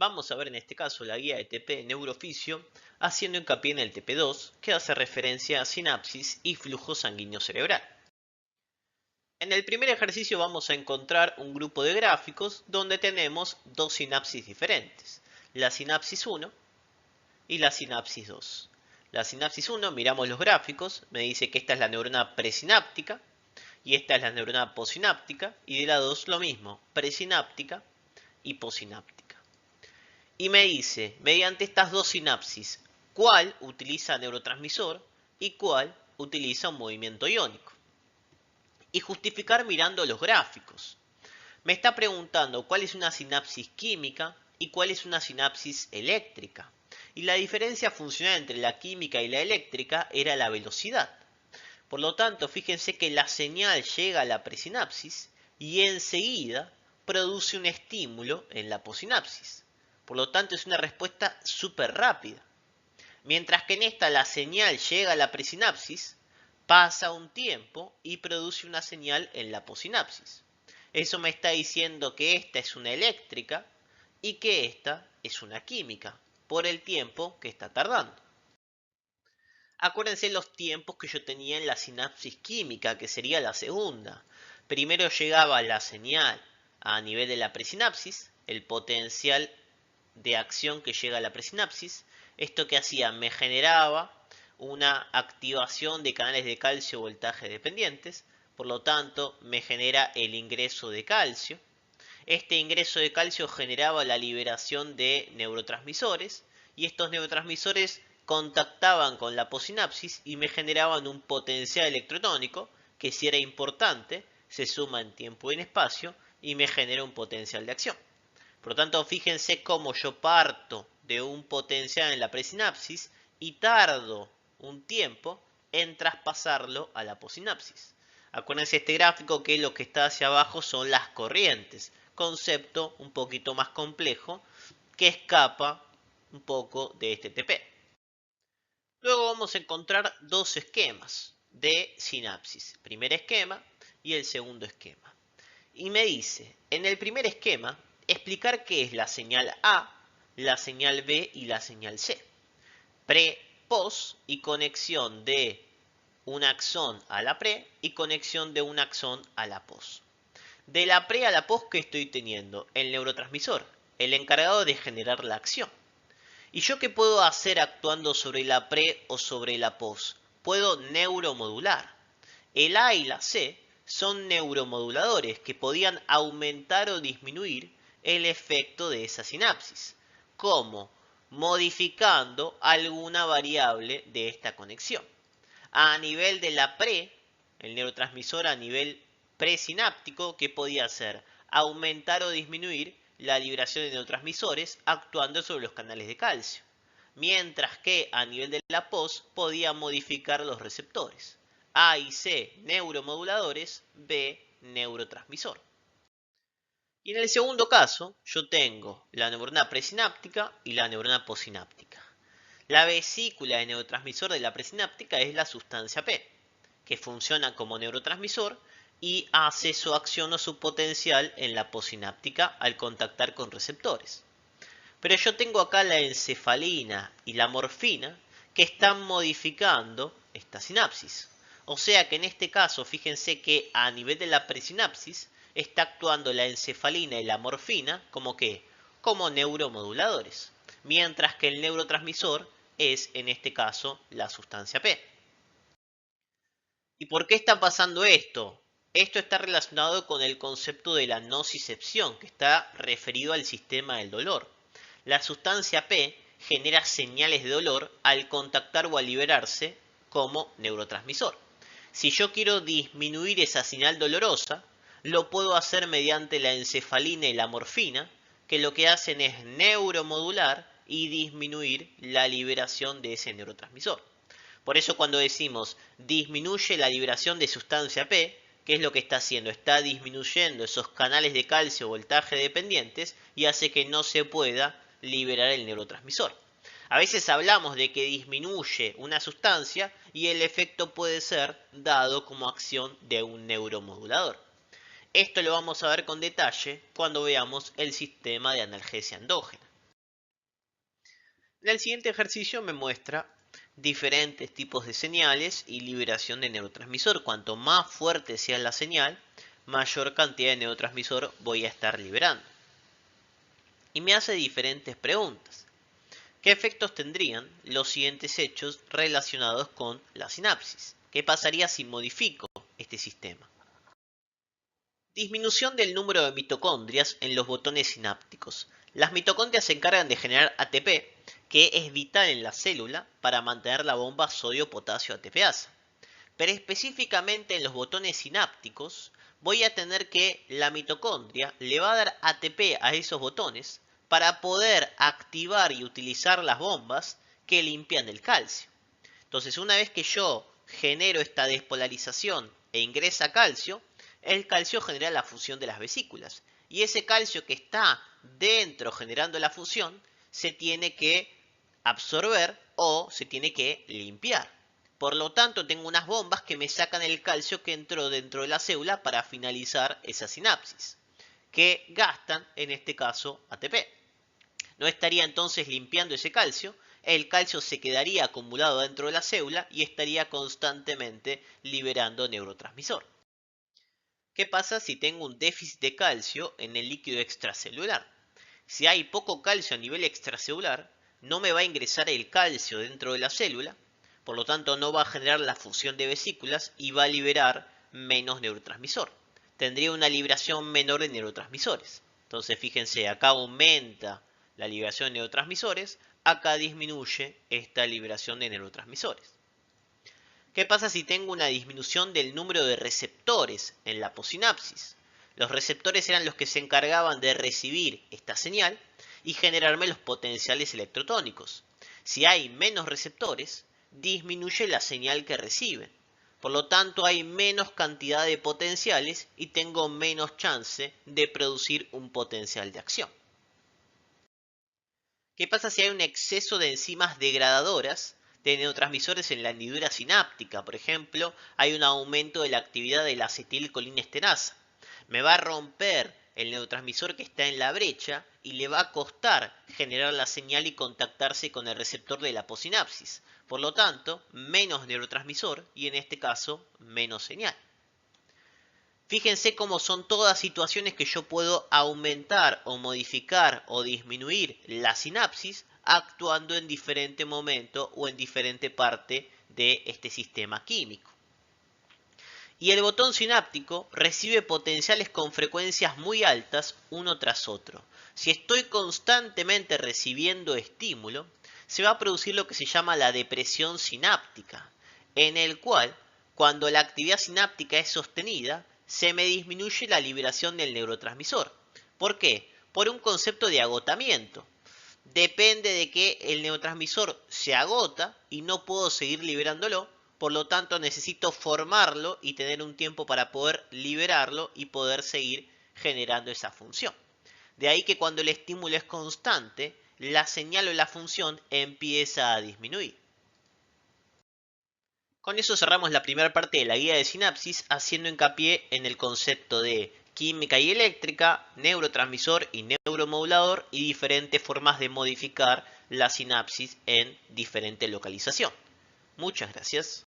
Vamos a ver en este caso la guía de TP Neurofisio, haciendo hincapié en el TP2, que hace referencia a sinapsis y flujo sanguíneo cerebral. En el primer ejercicio vamos a encontrar un grupo de gráficos donde tenemos dos sinapsis diferentes, la sinapsis 1 y la sinapsis 2. La sinapsis 1, miramos los gráficos, me dice que esta es la neurona presináptica y esta es la neurona posináptica, y de la 2 lo mismo, presináptica y posináptica. Y me dice, mediante estas dos sinapsis, cuál utiliza neurotransmisor y cuál utiliza un movimiento iónico. Y justificar mirando los gráficos. Me está preguntando cuál es una sinapsis química y cuál es una sinapsis eléctrica. Y la diferencia funcional entre la química y la eléctrica era la velocidad. Por lo tanto, fíjense que la señal llega a la presinapsis y enseguida produce un estímulo en la posinapsis. Por lo tanto, es una respuesta súper rápida. Mientras que en esta la señal llega a la presinapsis, pasa un tiempo y produce una señal en la posinapsis. Eso me está diciendo que esta es una eléctrica y que esta es una química, por el tiempo que está tardando. Acuérdense los tiempos que yo tenía en la sinapsis química, que sería la segunda. Primero llegaba la señal a nivel de la presinapsis, el potencial de acción que llega a la presinapsis. Esto que hacía, me generaba una activación de canales de calcio voltaje dependientes, por lo tanto me genera el ingreso de calcio. Este ingreso de calcio generaba la liberación de neurotransmisores y estos neurotransmisores contactaban con la posinapsis y me generaban un potencial electrotónico que, si era importante, se suma en tiempo y en espacio y me genera un potencial de acción. Por lo tanto, fíjense cómo yo parto de un potencial en la presinapsis y tardo un tiempo en traspasarlo a la posinapsis. Acuérdense este gráfico que lo que está hacia abajo son las corrientes, concepto un poquito más complejo que escapa un poco de este TP. Luego vamos a encontrar dos esquemas de sinapsis, primer esquema y el segundo esquema. Y me dice, en el primer esquema, explicar qué es la señal A, la señal B y la señal C. Pre, pos y conexión de un axón a la pre y conexión de un axón a la pos. De la pre a la pos, ¿qué estoy teniendo? El neurotransmisor, el encargado de generar la acción. ¿Y yo qué puedo hacer actuando sobre la pre o sobre la pos? Puedo neuromodular. El A y la C son neuromoduladores que podían aumentar o disminuir el efecto de esa sinapsis. ¿Cómo? Modificando alguna variable de esta conexión. A nivel de la pre, el neurotransmisor a nivel presináptico, ¿qué podía hacer? Aumentar o disminuir la liberación de neurotransmisores actuando sobre los canales de calcio. Mientras que a nivel de la pos podía modificar los receptores. A y C, neuromoduladores, B, neurotransmisor. Y en el segundo caso, yo tengo la neurona presináptica y la neurona posináptica. La vesícula de neurotransmisor de la presináptica es la sustancia P, que funciona como neurotransmisor y hace su acción o su potencial en la posináptica al contactar con receptores. Pero yo tengo acá la encefalina y la morfina que están modificando esta sinapsis. O sea que en este caso, fíjense que a nivel de la presinapsis está actuando la encefalina y la morfina como ¿qué? Como neuromoduladores. Mientras que el neurotransmisor es, en este caso, la sustancia P. ¿Y por qué está pasando esto? Esto está relacionado con el concepto de la nocicepción, que está referido al sistema del dolor. La sustancia P genera señales de dolor al contactar o al liberarse como neurotransmisor. Si yo quiero disminuir esa señal dolorosa, lo puedo hacer mediante la encefalina y la morfina, que lo que hacen es neuromodular y disminuir la liberación de ese neurotransmisor. Por eso cuando decimos disminuye la liberación de sustancia P, ¿qué es lo que está haciendo? Está disminuyendo esos canales de calcio voltaje dependientes y hace que no se pueda liberar el neurotransmisor. A veces hablamos de que disminuye una sustancia y el efecto puede ser dado como acción de un neuromodulador. Esto lo vamos a ver con detalle cuando veamos el sistema de analgesia endógena. El siguiente ejercicio me muestra diferentes tipos de señales y liberación de neurotransmisor. Cuanto más fuerte sea la señal, mayor cantidad de neurotransmisor voy a estar liberando. Y me hace diferentes preguntas. ¿Qué efectos tendrían los siguientes hechos relacionados con la sinapsis? ¿Qué pasaría si modifico este sistema? Disminución del número de mitocondrias en los botones sinápticos. Las mitocondrias se encargan de generar ATP, que es vital en la célula para mantener la bomba sodio-potasio ATPasa. Pero específicamente en los botones sinápticos voy a tener que la mitocondria le va a dar ATP a esos botones para poder activar y utilizar las bombas que limpian el calcio. Entonces, una vez que yo genero esta despolarización e ingresa calcio, el calcio genera la fusión de las vesículas. Y ese calcio que está dentro generando la fusión se tiene que absorber o se tiene que limpiar. Por lo tanto, tengo unas bombas que me sacan el calcio que entró dentro de la célula para finalizar esa sinapsis, que gastan, en este caso, ATP. No estaría entonces limpiando ese calcio, el calcio se quedaría acumulado dentro de la célula y estaría constantemente liberando neurotransmisor. ¿Qué pasa si tengo un déficit de calcio en el líquido extracelular? Si hay poco calcio a nivel extracelular, no me va a ingresar el calcio dentro de la célula, por lo tanto no va a generar la fusión de vesículas y va a liberar menos neurotransmisor. Tendría una liberación menor de neurotransmisores. Entonces fíjense, acá aumenta la liberación de neurotransmisores, acá disminuye esta liberación de neurotransmisores. ¿Qué pasa si tengo una disminución del número de receptores en la posinapsis? Los receptores eran los que se encargaban de recibir esta señal y generarme los potenciales electrotónicos. Si hay menos receptores, disminuye la señal que reciben. Por lo tanto, hay menos cantidad de potenciales y tengo menos chance de producir un potencial de acción. ¿Qué pasa si hay un exceso de enzimas degradadoras de neurotransmisores en la hendidura sináptica? Por ejemplo, hay un aumento de la actividad de la acetilcolinesterasa. Me va a romper el neurotransmisor que está en la brecha y le va a costar generar la señal y contactarse con el receptor de la posinapsis. Por lo tanto, menos neurotransmisor y en este caso, menos señal. Fíjense cómo son todas situaciones que yo puedo aumentar o modificar o disminuir la sinapsis actuando en diferente momento o en diferente parte de este sistema químico. Y el botón sináptico recibe potenciales con frecuencias muy altas uno tras otro. Si estoy constantemente recibiendo estímulo, se va a producir lo que se llama la depresión sináptica, en el cual, cuando la actividad sináptica es sostenida, se me disminuye la liberación del neurotransmisor. ¿Por qué? Por un concepto de agotamiento. Depende de que el neurotransmisor se agota y no puedo seguir liberándolo, por lo tanto necesito formarlo y tener un tiempo para poder liberarlo y poder seguir generando esa función. De ahí que cuando el estímulo es constante, la señal o la función empieza a disminuir. Con eso cerramos la primera parte de la guía de sinapsis, haciendo hincapié en el concepto de química y eléctrica, neurotransmisor y neuromodulador y diferentes formas de modificar la sinapsis en diferente localización. Muchas gracias.